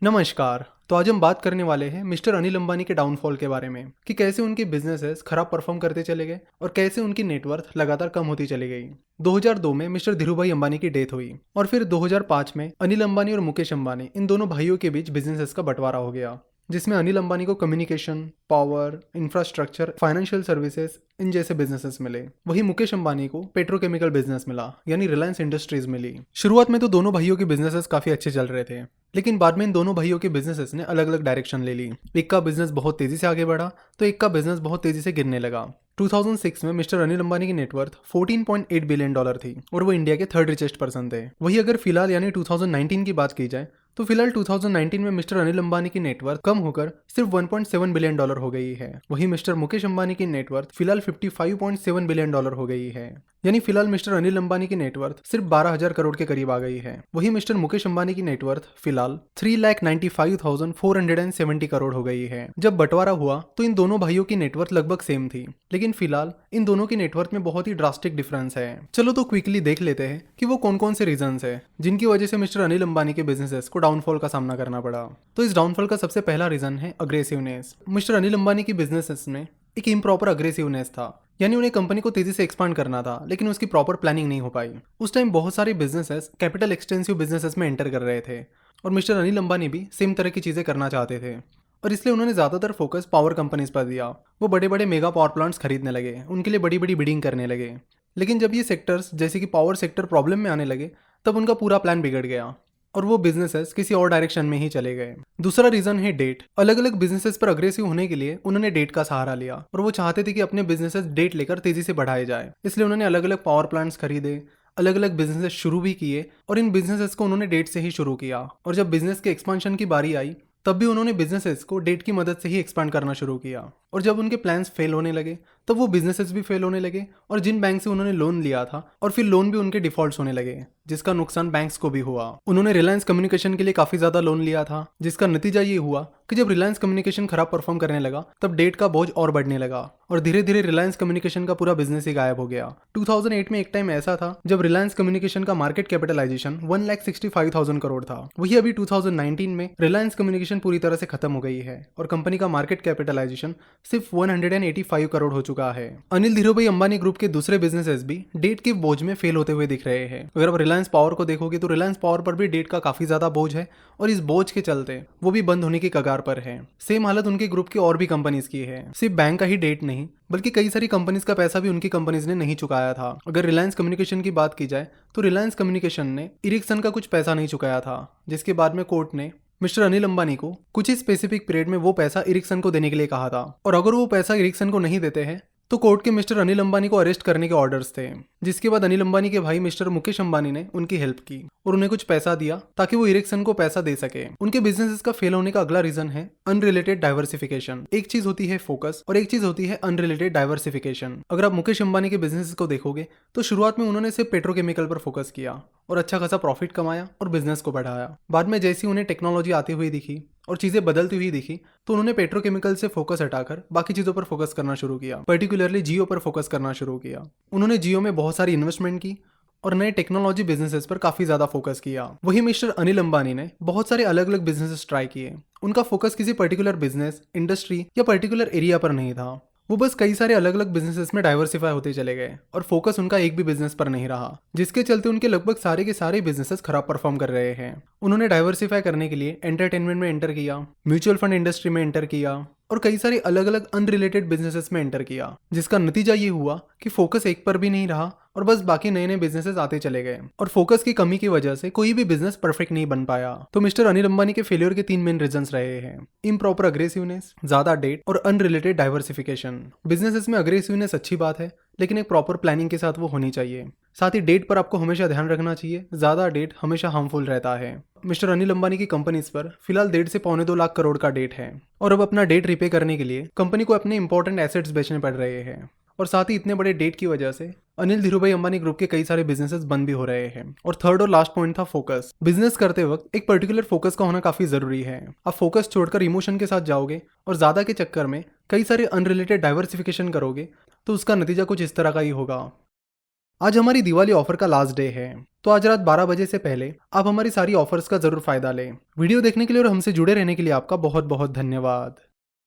नमस्कार। तो आज हम बात करने वाले हैं मिस्टर अनिल अंबानी के डाउनफॉल के बारे में कि कैसे उनके बिजनेसेस खराब परफॉर्म करते चले गए और कैसे उनकी नेटवर्थ लगातार कम होती चली गई। 2002 में मिस्टर धीरूभाई अंबानी की डेथ हुई और फिर 2005 में अनिल अंबानी और मुकेश अंबानी इन दोनों भाइयों के बीच बिजनेसेस का बंटवारा हो गया, जिसमें अनिल अंबानी को communication, power, infrastructure, financial services in जैसे बिजनेसेस मिले। वहीं मुकेश अंबानी को पेट्रोकेमिकल बिजनेस मिला, यानी रिलायंस इंडस्ट्रीज मिली। शुरुआत में तो दोनों भाइयों के बिजनेसेस काफी अच्छे चल रहे थे, लेकिन बाद में इन दोनों भाइयों के बिजनेसेस ने अलग अलग डायरेक्शन ले ली। एक का बिजनेस बहुत तेजी से आगे बढ़ा तो एक का बिजनेस बहुत तेजी से गिरने लगा। 2006 में मिस्टर अनिल अंबानी की नेटवर्थ $14.8 बिलियन थी और वो इंडिया के थर्ड रिचेस्ट पर्सन थे। वही अगर फिलहाल यानी 2019 की बात की जाए तो फिलहाल 2019 में मिस्टर अनिल अंबानी की नेटवर्थ कम होकर सिर्फ $1.7 बिलियन हो गई है। वही मिस्टर मुकेश अंबानी की नेटवर्थ फिलहाल $55.7 बिलियन हो गई है, यानी फिलहाल मिस्टर अनिल अंबानी की नेटवर्थ सिर्फ 12,000 करोड़ के करीब आ गई है। वही मिस्टर मुकेश अंबानी की नेटवर्थ फिलहाल 3,95,470 करोड़ हो गई है। जब बंटवारा हुआ तो इन दोनों भाइयों की नेटवर्थ लगभग सेम थी, लेकिन फिलहाल इन दोनों की नेटवर्थ में बहुत ही ड्रास्टिक डिफरेंस है। चलो तो क्विकली देख लेते हैं कि वो कौन कौन से रीजंस है जिनकी वजह से मिस्टर अनिल अंबानी के बिजनेसेस को डाउनफॉल का सामना करना पड़ा। तो इस डाउनफॉल का सबसे पहला रीजन है अग्रेसिवनेस। मिस्टर अनिल अंबानी की बिजनेसेस में एक इम्प्रॉपर अग्रेसिवनेस था, यानी उन्हें कंपनी को तेजी से एक्सपांड करना था, लेकिन उसकी प्रॉपर प्लानिंग नहीं हो पाई। उस टाइम बहुत सारे बिजनेसेस कैपिटल एक्सटेंसिव बिजनेसेस में एंटर कर रहे थे और मिस्टर अनिल अंबानी भी सेम तरह की चीजें करना चाहते थे और इसलिए उन्होंने ज्यादातर फोकस पावर कंपनीज पर दिया। वो बड़े बड़े मेगा पावर प्लांट्स खरीदने लगे, उनके लिए बड़ी बड़ी बिडिंग करने लगे। लेकिन जब ये सेक्टर्स जैसे कि पावर सेक्टर प्रॉब्लम में आने लगे तब उनका पूरा प्लान बिगड़ गया और वो बिजनेसेस किसी और डायरेक्शन में ही चले गए। दूसरा रीजन है डेट। अलग अलग बिजनेसेस पर अग्रेसिव होने के लिए उन्होंने डेट का सहारा लिया और वो चाहते थे कि अपने बिजनेसेस डेट लेकर तेजी से बढ़ाए जाए। इसलिए उन्होंने अलग अलग पावर प्लांट्स खरीदे, अलग अलग बिजनेसेस शुरू भी किए और इन बिजनेसेस को उन्होंने डेट से ही शुरू किया। और जब बिजनेस के एक्सपांशन की बारी आई तब भी उन्होंने बिजनेसेस को डेट की मदद से ही एक्सपांड करना शुरू किया। और जब उनके प्लान्स फेल होने लगे तब वो बिजनेसेस भी फेल होने लगे और जिन बैंक से उन्होंने लोन लिया था और फिर लोन भी उनके डिफॉल्ट्स होने लगे, जिसका नुकसान बैंक्स को भी हुआ। उन्होंने रिलायंस कम्युनिकेशन के लिए काफी ज्यादा लोन लिया था, जिसका नतीजा ये हुआ कि जब रिलायंस कम्युनिकेशन खराब परफॉर्म करने लगा तब डेट का बोझ और बढ़ने लगा और धीरे धीरे रिलायंस कम्युनिकेशन का पूरा बिजनेस ही गायब हो गया। 2008 में एक टाइम ऐसा था जब रिलायंस कम्युनिकेशन का मार्केट कैपिटलाइजेशन 1,65,000 करोड़ था। वही अभी 2019 में रिलायंस कम्युनिकेशन पूरी तरह से खत्म हो गई है और कंपनी का मार्केट कैपिटलाइजेशन सिर्फ 185 करोड़ हो चुका है। अनिल धीरूभाई अंबानी ग्रुप के दूसरे बिजनेसेस भी डेट के बोझ में फेल होते हुए दिख रहे हैं। अगर आप रिलायंस पावर को देखोगे तो रिलायंस पावर पर भी डेट का काफी ज्यादा बोझ है और इस बोझ के चलते वो भी बंद होने की कगार पर है। सेम हालत उनके ग्रुप की और भी कंपनीज की है। सिर्फ बैंक का ही डेट नहीं बल्कि कई सारी कंपनीज का पैसा भी उनकी कंपनीज ने नहीं चुकाया था। अगर रिलायंस कम्युनिकेशन की बात की जाए तो रिलायंस कम्युनिकेशन ने इरिक्सन का कुछ पैसा नहीं चुकाया था, जिसके बाद में कोर्ट ने मिस्टर अनिल अंबानी को कुछ ही स्पेसिफिक पीरियड में वो पैसा इरिक्सन को देने के लिए कहा था और अगर वो पैसा इरिक्सन को नहीं देते हैं तो कोर्ट के मिस्टर अनिल अंबानी को अरेस्ट करने के ऑर्डर्स थे। जिसके बाद अनिल अंबानी के भाई मिस्टर मुकेश अंबानी ने उनकी हेल्प की और उन्हें कुछ पैसा दिया ताकि वो इरिक्सन को पैसा दे सके। उनके बिजनेसेस का फेल होने का अगला रीजन है अनरिलेटेड डाइवर्सिफिकेशन। एक चीज होती है फोकस और एक चीज होती है अनरिलेटेड डाइवर्सिफिकेशन। अगर आप मुकेश अंबानी के बिजनेस को देखोगे तो शुरुआत में उन्होंने सिर्फ पेट्रोकेमिकल पर फोकस किया और अच्छा खासा प्रॉफिट कमाया और बिजनेस को बढ़ाया। बाद में जैसी उन्हें टेक्नोलॉजी आती हुई दिखी और चीजें बदलती हुई दिखी तो उन्होंने पेट्रोकेमिकल से फोकस हटाकर बाकी चीजों पर फोकस करना शुरू किया, पर्टिकुलरली जियो पर फोकस करना शुरू किया। उन्होंने जियो में बहुत सारी इन्वेस्टमेंट की और नए टेक्नोलॉजी बिजनेसेस पर काफी ज्यादा फोकस किया। वही मिस्टर अनिल अंबानी ने बहुत सारे अलग अलग बिजनेसेस ट्राई किए। उनका फोकस किसी पर्टिकुलर बिजनेस, इंडस्ट्री या पर्टिकुलर एरिया पर नहीं था। वो बस कई सारे अलग अलग बिजनेसेस में डाइवर्सिफाई होते चले गए और फोकस उनका एक भी बिजनेस पर नहीं रहा, जिसके चलते उनके लगभग सारे के सारे बिजनेसेस खराब परफॉर्म कर रहे हैं। उन्होंने डाइवर्सिफाई करने के लिए एंटरटेनमेंट में एंटर किया, म्यूचुअल फंड इंडस्ट्री में एंटर किया और कई सारे अलग अलग अनरिलेटेड बिजनेसेस में एंटर किया, जिसका नतीजा ये हुआ कि फोकस एक पर भी नहीं रहा और बस बाकी नए नए बिजनेसेस आते चले गए और फोकस की कमी की वजह से कोई भी बिजनेस परफेक्ट नहीं बन पाया। तो मिस्टर अनिल अंबानी के फेलियर के 3 मेन रीजंस रहे हैं: इम्प्रॉपर अग्रेसिवनेस, ज्यादा डेट और अनरिलेटेड डाइवर्सिफिकेशन। बिजनेसेस में अग्रेसिवनेस अच्छी बात है, लेकिन एक प्रॉपर प्लानिंग के साथ वो होनी चाहिए। साथ ही डेट पर आपको हमेशा ध्यान रखना चाहिए, ज्यादा डेट हमेशा हार्मफुल रहता है। मिस्टर अनिल अंबानी की कंपनीज पर फिलहाल 1.5 से पौने 2 लाख करोड़ का डेट है और अब अपना डेट रिपे करने के लिए कंपनी को अपने इंपॉर्टेंट एसेट्स बेचने पड़ रहे हैं और साथ ही इतने बड़े डेट की वजह से अनिल धीरूभाई अंबानी ग्रुप के कई सारे बिजनेसेस बंद भी हो रहे हैं। और थर्ड और लास्ट पॉइंट था फोकस। बिजनेस करते वक्त एक पर्टिकुलर फोकस का होना काफी जरूरी है। आप फोकस छोड़कर इमोशन के साथ जाओगे और ज्यादा के चक्कर में कई सारे अनरिलेटेड डाइवर्सिफिकेशन करोगे तो उसका नतीजा कुछ इस तरह का ही होगा। आज हमारी दिवाली ऑफर का लास्ट डे है, तो आज रात 12 बजे से पहले आप हमारी सारी ऑफर्स का जरूर फायदा लें। वीडियो देखने के लिए और हमसे जुड़े रहने के लिए आपका बहुत बहुत धन्यवाद।